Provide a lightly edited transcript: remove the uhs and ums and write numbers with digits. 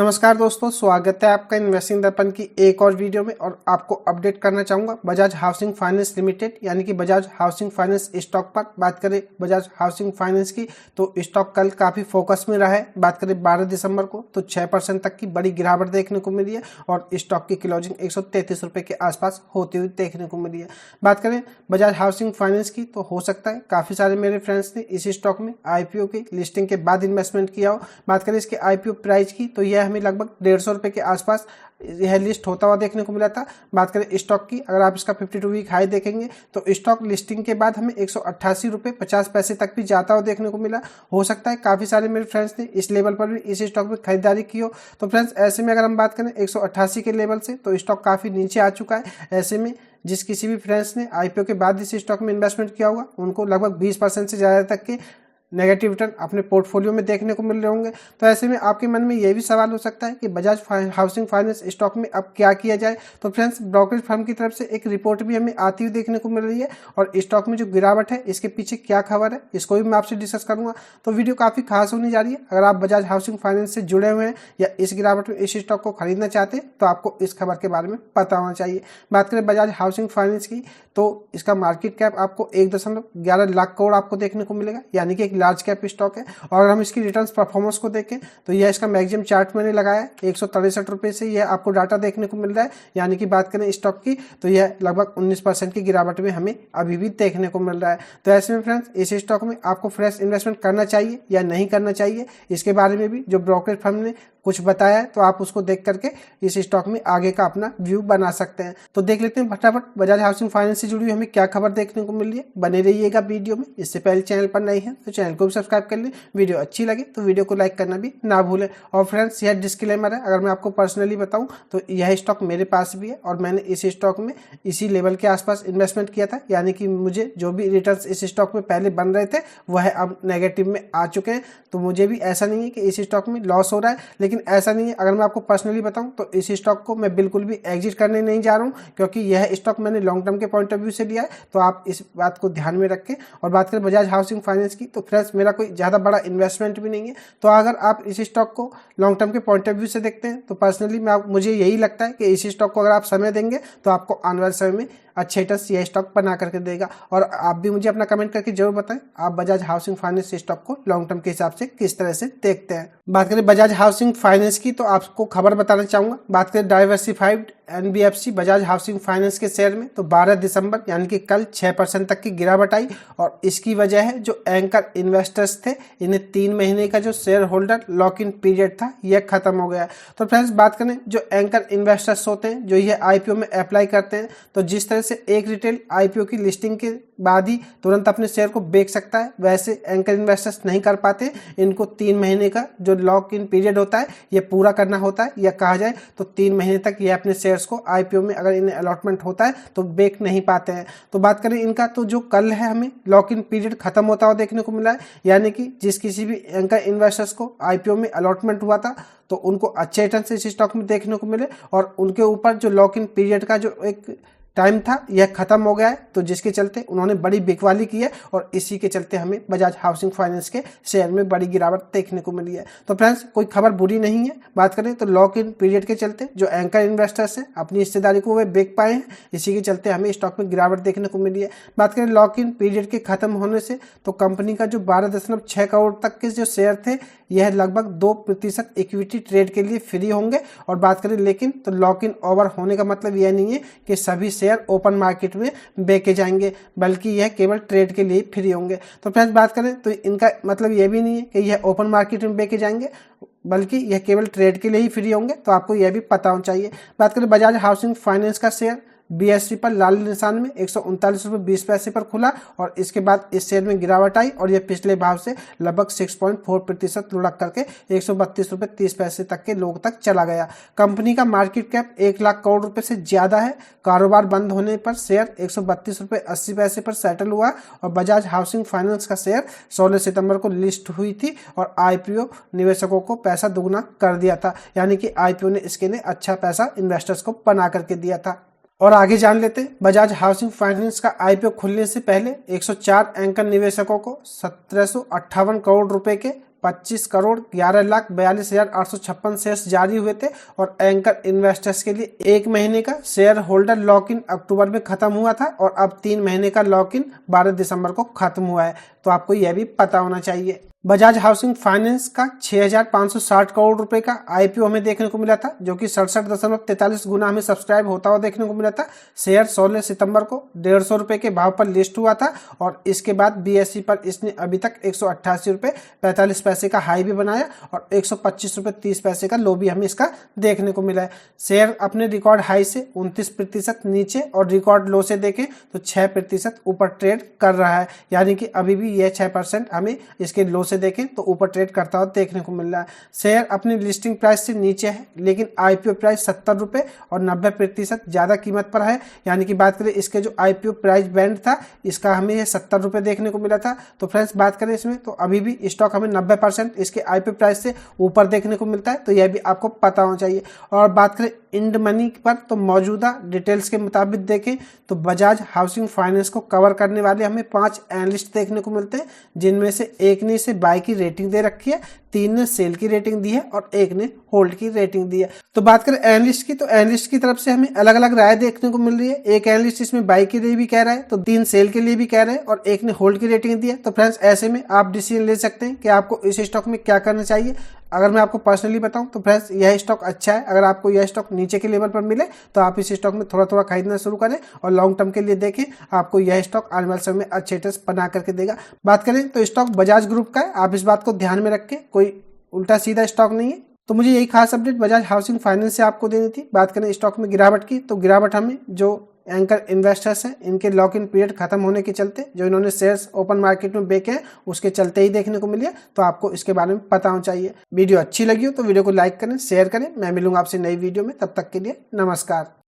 नमस्कार दोस्तों, स्वागत है आपका इन्वेस्टिंग दर्पण की एक और वीडियो में। और आपको अपडेट करना चाहूँगा बजाज हाउसिंग फाइनेंस लिमिटेड यानी कि बजाज हाउसिंग फाइनेंस स्टॉक पर। बात करें बजाज हाउसिंग फाइनेंस की तो स्टॉक कल काफ़ी फोकस में रहा है। बात करें 12 दिसंबर को तो 6% तक की बड़ी गिरावट देखने को मिली है और स्टॉक की क्लोजिंग 133 रुपये के आसपास होती हुई देखने को मिली है। बात करें बजाज हाउसिंग फाइनेंस की तो हो सकता है काफ़ी सारे मेरे फ्रेंड्स ने इसी स्टॉक में IPO की लिस्टिंग के बाद इन्वेस्टमेंट किया हो। बात करें इसके IPO प्राइस की तो यह हमें लगभग 150 रुपये के आसपास यह लिस्ट होता हुआ देखने को मिला था। बात करें स्टॉक की, अगर आप इसका 52 वीक हाई देखेंगे तो स्टॉक लिस्टिंग के बाद हमें 188 रुपये 50 पैसे तक भी जाता हुआ देखने को मिला। हो सकता है काफ़ी सारे मेरे फ्रेंड्स ने इस लेवल पर भी इस स्टॉक में खरीदारी की हो। तो फ्रेंड्स ऐसे में अगर हम बात करें 188 के लेवल से तो स्टॉक काफ़ी नीचे आ चुका है। ऐसे में जिस किसी भी फ्रेंड्स ने IPO के बाद इस स्टॉक में इन्वेस्टमेंट किया होगा उनको लगभग 20% से ज़्यादा तक के नेगेटिव रिटर्न अपने पोर्टफोलियो में देखने को मिल रहे होंगे। तो ऐसे में आपके मन में ये भी सवाल हो सकता है कि बजाज हाउसिंग फाइनेंस स्टॉक में अब क्या किया जाए। तो फ्रेंड्स ब्रोकरेज फर्म की तरफ से एक रिपोर्ट भी हमें आती हुई देखने को मिल रही है और स्टॉक में जो गिरावट है इसके पीछे क्या खबर है इसको भी मैं आपसे डिस्कस करूंगा। तो वीडियो काफ़ी खास होने जा रही है। अगर आप बजाज हाउसिंग फाइनेंस से जुड़े हुए हैं या इस गिरावट में इस स्टॉक को खरीदना चाहते हैं तो आपको इस खबर के बारे में पता होना चाहिए। बात करें बजाज हाउसिंग फाइनेंस की तो इसका मार्केट कैप आपको 1.11 लाख करोड़ आपको देखने को मिलेगा, यानी कि एक लार्ज कैप स्टॉक है। और अगर हम इसकी रिटर्न्स परफॉर्मेंस को देखें तो यह इसका मैक्सिमम चार्ट मैंने लगाया है 163 रुपये से यह आपको डाटा देखने को मिल रहा है। यानी कि बात करें स्टॉक की तो यह लगभग 19% की गिरावट में हमें अभी भी देखने को मिल रहा है। तो ऐसे में फ्रेंड्स इस स्टॉक में आपको फ्रेश इन्वेस्टमेंट करना चाहिए या नहीं करना चाहिए, इसके बारे में भी जो ब्रोकरेज फर्म ने कुछ बताया है तो आप उसको देख करके इस स्टॉक में आगे का अपना व्यू बना सकते हैं। तो देख लेते हैं फटाफट बजाज हाउसिंग फाइनेंस से जुड़ी हुई हमें क्या खबर देखने को मिल रही है। बने रहिएगा वीडियो में। इससे पहले चैनल पर नए हैं तो चैनल को भी सब्सक्राइब कर लें। वीडियो अच्छी लगे तो वीडियो को लाइक करना भी ना भूलें। और फ्रेंड्स यह डिस्क्लेमर है, अगर मैं आपको पर्सनली बताऊं तो यह स्टॉक मेरे पास भी है और मैंने इस स्टॉक में इसी लेवल के आसपास इन्वेस्टमेंट किया था। यानी कि मुझे जो भी रिटर्न्स इस स्टॉक में पहले बन रहे थे वह अब नेगेटिव में आ चुके हैं। तो मुझे भी ऐसा नहीं है कि इस स्टॉक में लॉस हो रहा है, लेकिन ऐसा नहीं है। अगर मैं आपको पर्सनली बताऊं तो इस स्टॉक को मैं बिल्कुल भी एग्जिट करने नहीं जा रहा हूं, क्योंकि यह स्टॉक मैंने लॉन्ग टर्म के पॉइंट ऑफ व्यू से लिया है। तो आप इस बात को ध्यान में रखें। और बात करें बजाज हाउसिंग फाइनेंस की तो फ्रेंड्स मेरा कोई ज़्यादा बड़ा इन्वेस्टमेंट भी नहीं है। तो अगर आप इस स्टॉक को लॉन्ग टर्म के पॉइंट ऑफ व्यू से देखते हैं तो पर्सनली मुझे यही लगता है कि इस स्टॉक को अगर आप समय देंगे तो आपको आने वाले समय में अच्छे रिटर्न्स यह स्टॉक बना करके देगा। और आप भी मुझे अपना कमेंट करके जरूर बताएं आप बजाज हाउसिंग फाइनेंस स्टॉक को लॉन्ग टर्म के हिसाब से किस तरह से देखते हैं। बात करें बजाज हाउसिंग फाइनेंस की तो आपको खबर बताना चाहूँगा। बात करें diversified NBFC Bajaj housing finance के शेयर में तो 12 दिसंबर यानी कि कल 6% तक की गिरावट आई। और इसकी वजह है जो एंकर इन्वेस्टर्स थे इन्हें 3 महीने का जो share holder lock in period था यह खत्म हो गया। तो फ्रेंड्स बात करें जो एंकर इन्वेस्टर्स होते हैं जो यह IPO में अप्लाई करते हैं तो जिस तरह से एक रिटेल IPO की लिस्टिंग के बाद ही तुरंत अपने शेयर को बेच सकता है, वैसे एंकर इन्वेस्टर्स नहीं कर पाते। इनको 3 महीने का जो लॉक इन पीरियड होता है ये पूरा करना होता है, या कहा जाए तो 3 महीने तक ये अपने शेयर्स को IPO में अगर इन्हें अलॉटमेंट होता है तो बेच नहीं पाते हैं। तो बात करें इनका तो जो कल है हमें लॉक इन पीरियड खत्म होता हुआ देखने को मिला है। यानी कि जिस किसी भी एंकर इन्वेस्टर्स को IPO में अलॉटमेंट हुआ था तो उनको अच्छे रिटर्न से इस स्टॉक में देखने को मिले और उनके ऊपर जो लॉक इन पीरियड का जो एक टाइम था यह खत्म हो गया है। तो जिसके चलते उन्होंने बड़ी बिकवाली की है और इसी के चलते हमें बजाज हाउसिंग फाइनेंस के शेयर में बड़ी गिरावट देखने को मिली है। तो फ्रेंड्स कोई खबर बुरी नहीं है। बात करें तो लॉक इन पीरियड के चलते जो एंकर इन्वेस्टर्स हैं अपनी हिस्सेदारी को वे बेच पाए हैं, इसी के चलते हमें स्टॉक में गिरावट देखने को मिली है। बात करें लॉक इन पीरियड के खत्म होने से तो कंपनी का जो 12.6 करोड़ तक के जो शेयर थे यह लगभग 2% इक्विटी ट्रेड के लिए फ्री होंगे। और बात करें लेकिन तो लॉक इन ओवर होने का मतलब यह नहीं है कि सभी शेयर ओपन मार्केट में बेचे जाएंगे, बल्कि यह केवल ट्रेड के लिए फ्री होंगे। तो फ्रेंड्स बात करें तो इनका मतलब यह भी नहीं है कि यह ओपन मार्केट में बेचे जाएंगे, बल्कि यह केवल ट्रेड के लिए ही फ्री होंगे। तो आपको यह भी पता होना चाहिए। बात करें बजाज हाउसिंग फाइनेंस का शेयर BSE पर लाल निशान में 139 रुपये 20 पैसे पर खुला और इसके बाद इस शेयर में गिरावट आई और यह पिछले भाव से लगभग 6.4% लुढ़क करके 132 रुपये 30 पैसे तक के लोग तक चला गया। कंपनी का मार्केट कैप 1 लाख करोड़ रुपए से ज्यादा है। कारोबार बंद होने पर शेयर 132 रुपये 80 पैसे पर सेटल हुआ और बजाज हाउसिंग फाइनेंस का शेयर 16 सितंबर को लिस्ट हुई थी और IPO निवेशकों को पैसा दुगना कर दिया था। यानी कि IPO ने इसके लिए अच्छा पैसा इन्वेस्टर्स को बना करके दिया था। और आगे जान लेते हैं बजाज हाउसिंग फाइनेंस का IPO खुलने से पहले 104 एंकर निवेशकों को 1758 करोड़ रुपए के 25 करोड़ 11,42,856 शेयर्स जारी हुए थे और एंकर इन्वेस्टर्स के लिए 1 महीने का शेयर होल्डर लॉक इन अक्टूबर में खत्म हुआ था और अब 3 महीने का लॉक इन 12 दिसंबर को खत्म हुआ है। तो आपको यह भी पता होना चाहिए। बजाज हाउसिंग फाइनेंस का 6,560 करोड़ रुपए का आईपीओ हमें देखने को मिला था, जो कि 67.43 गुना हमें सब्सक्राइब होता हुआ देखने को मिला था। शेयर 16 सितंबर को 150 रुपए के भाव पर लिस्ट हुआ था और इसके बाद बीएसई पर इसने अभी तक 188 रुपए 45 पैसे का हाई भी बनाया और 125 रुपए 30 पैसे का लो भी हमें इसका देखने को मिला है। शेयर अपने रिकॉर्ड हाई से 29% नीचे और रिकॉर्ड लो से देखें तो 6% ऊपर ट्रेड कर रहा है, यानी कि अभी भी यह 6% हमें इसके लो से देखें तो ऊपर ट्रेड करता हुआ देखने को मिल रहा है। शेयर अपनी लिस्टिंग प्राइस से नीचे है, लेकिन आईपीओ प्राइस 70 रुपए और 90% ज्यादा कीमत पर है, यानी कि बात करें इसके जो आईपीओ प्राइस बैंड था इसका हमें ये 70 रुपए देखने को मिला था। तो फ्रेंड्स बात करें इसमें तो अभी भी स्टॉक हमें 90% इसके आईपीओ प्राइस से ऊपर देखने को मिलता है, तो यह भी आपको पता होना चाहिए। और बात करें इंड मनी पर तो मौजूदा डिटेल्स के मुताबिक देखें तो बजाज हाउसिंग फाइनेंस को कवर करने वाले हमें 5 एनालिस्ट देखने को मिलते हैं, जिनमें से एक ने इसे बाय की रेटिंग दे रखी है, 3 ने सेल की रेटिंग दी है और एक ने होल्ड की रेटिंग दी है। तो बात करें एनालिस्ट की तो एनालिस्ट की तरफ से हमें अलग अलग राय देखने को मिल रही है। एक एनालिस्ट इसमें बाय के लिए भी कह रहा है, तो 3 सेल के लिए भी कह रहे हैं और एक ने होल्ड की रेटिंग दी है। तो फ्रेंड्स ऐसे में आप डिसीजन ले सकते हैं कि आपको इस स्टॉक में क्या करना चाहिए। अगर मैं आपको पर्सनली बताऊं तो फ्रेंड्स यह स्टॉक अच्छा है। अगर आपको यह स्टॉक नीचे के लेवल पर मिले तो आप इस स्टॉक में थोड़ा थोड़ा खरीदना शुरू करें और लॉन्ग टर्म के लिए देखें, आपको यह स्टॉक आने वाले समय में अच्छे रिटर्न्स बना करके देगा। बात करें तो स्टॉक बजाज ग्रुप का है, आप इस बात को ध्यान में रखें, कोई उल्टा सीधा स्टॉक नहीं है। तो मुझे यही खास अपडेट बजाज हाउसिंग फाइनेंस से आपको देनी थी। बात करें स्टॉक में गिरावट की तो गिरावट हमें जो एंकर इन्वेस्टर्स हैं इनके लॉक इन पीरियड खत्म होने के चलते जो इन्होंने शेयर्स ओपन मार्केट में बेचे हैं उसके चलते ही देखने को मिली है। तो आपको इसके बारे में पता होना चाहिए। वीडियो अच्छी लगी हो तो वीडियो को लाइक करें, शेयर करें। मैं मिलूंगा आपसे नई वीडियो में, तब तक के लिए नमस्कार।